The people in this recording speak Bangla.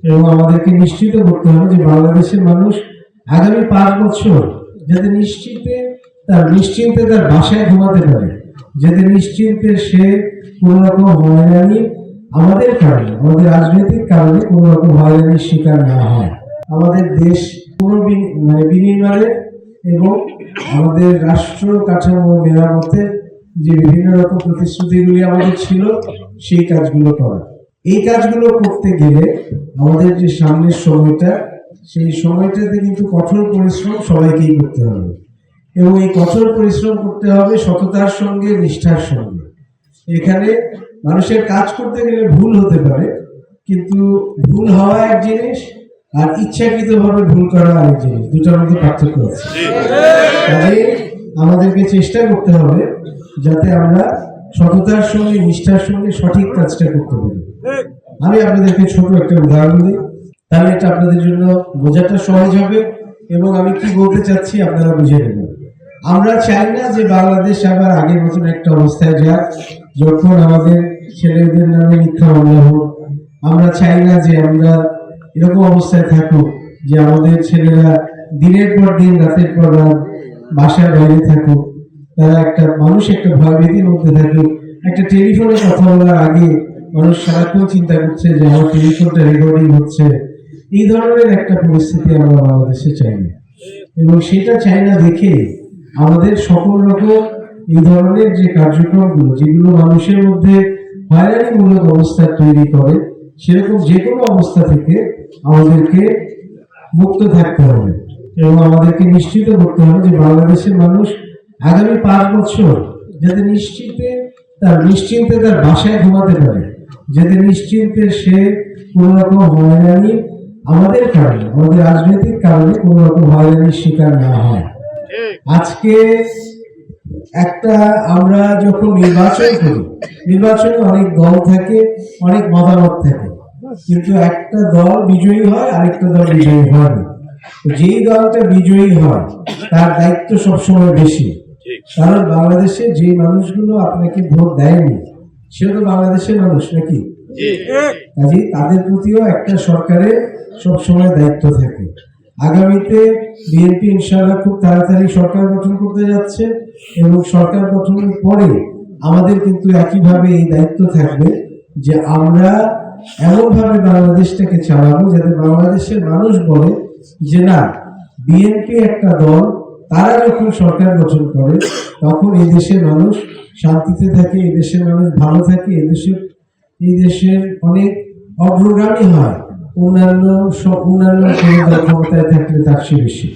এবং আমাদেরকে নিশ্চিত করতে হবে যে বাংলাদেশের মানুষ আগামী 5 বছর যাতে নিশ্চিন্তে তার বাসায় ঘুমাতে পারে, যাতে নিশ্চিন্তে সে কোনো রকম হয়রানি আমাদের কারণে, আমাদের রাজনৈতিক কারণে কোনো রকম হয়রানির শিকার না হয়। আমাদের দেশ বিনির্মাণের এবং আমাদের রাষ্ট্র কাঠামো মেরামতের যে বিভিন্ন রকম প্রতিশ্রুতিগুলি আমাদের ছিল, সেই কাজগুলো করা। এই কাজগুলো করতে গেলে আমাদের যে সামনের সময়টা, সেই সময়টাতে কিন্তু কঠোর পরিশ্রম সবাইকেই করতে হবে, এবং এই কঠোর পরিশ্রম করতে হবে সততার সঙ্গে, নিষ্ঠার সঙ্গে। এখানে মানুষের কাজ করতে গেলে ভুল হতে পারে, কিন্তু ভুল হওয়া এক জিনিস আর ইচ্ছাকৃতভাবে ভুল করা আরেক জিনিস, দুটার মধ্যে পার্থক্য আছে। তাই আমাদেরকে চেষ্টা করতে হবে যাতে আমরা সততার সঙ্গে, নিষ্ঠার সঙ্গে সঠিক কাজটা করতে পারি। আমি আপনাদেরকে ছোট একটা উদাহরণ দিই, তাহলে এটা আপনাদের জন্য বোঝাটা সহজ হবে এবং আমি কি বলতে চাচ্ছি আপনারা বুঝে নেবেন। আমরা চাই না যে বাংলাদেশ আবার আগের মতন একটা অবস্থায় যাক যখন আমাদের ছেলেদের নামে মিথ্যা মামলা হোক। আমরা চাই না যে আমরা এরকম অবস্থায় থাকুক যে আমাদের ছেলেরা দিনের পর দিন, রাতের পর রাত বাসার বাইরে থাকুক, তারা একটা ভয়ভীতির মধ্যে থাকুক। একটা টেলিফোনে কথা বলার আগে মানুষ সারাক্ষণ চিন্তা করছে যে আমার টেলিফোনটা রেকর্ডিং হচ্ছে। এই ধরনের একটা পরিস্থিতি আমরা বাংলাদেশে চাই না, এবং সেটা চাই না দেখে আমাদের সকল রকম এই ধরনের যে কার্যক্রমগুলো, যেগুলো মানুষের মধ্যে হয়রানিমূলক অবস্থা তৈরি করে, সেরকম যে কোনো অবস্থা থেকে আমাদেরকে মুক্ত থাকতে হবে। এবং আমাদেরকে নিশ্চিত করতে হবে যে বাংলাদেশের মানুষ আগামী 5 বছর যাতে নিশ্চিন্তে তার বাসায় ঘুমাতে পারে, যাতে নিশ্চিন্তে সে কোনো রকম হয়রানি আমাদের কারণে, আমাদের রাজনৈতিক কারণে কোনো রকম হয়রানির শিকার না হয়। আজকে আমরা যখন নির্বাচন করি, নির্বাচনে অনেক দল থাকে, অনেক মতামত থাকে, কিন্তু একটা দল বিজয়ী হয়, আরেকটা দল বিজয়ী হয় না। যেই দলটা বিজয়ী হয় তার দায়িত্ব সবসময় বেশি, কারণ বাংলাদেশে যে মানুষগুলো আপনাকে ভোট দেয়নি সেও তো বাংলাদেশের মানুষ নাকি? কাজেই তাদের প্রতিও একটা সরকারের সবসময় দায়িত্ব থাকে। আগামীতে বিএনপি ইনশাআল্লাহ খুব তাড়াতাড়ি সরকার গঠন করতে যাচ্ছে, এবং সরকার গঠনের পরে আমাদের কিন্তু একইভাবে এই দায়িত্ব থাকবে যে আমরা এমনভাবে বাংলাদেশটাকে চালাবো যাতে বাংলাদেশের মানুষ বলে যে না, বিএনপি একটা দল, তারা যখন সরকার গঠন করে তখন এই দেশের মানুষ শান্তিতে থাকে, এই দেশের মানুষ ভালো থাকে, এই দেশের অনেক অগ্রগামী হয়, অন্যান্য ক্ষমতায় থাকলে তার চেয়ে বেশি।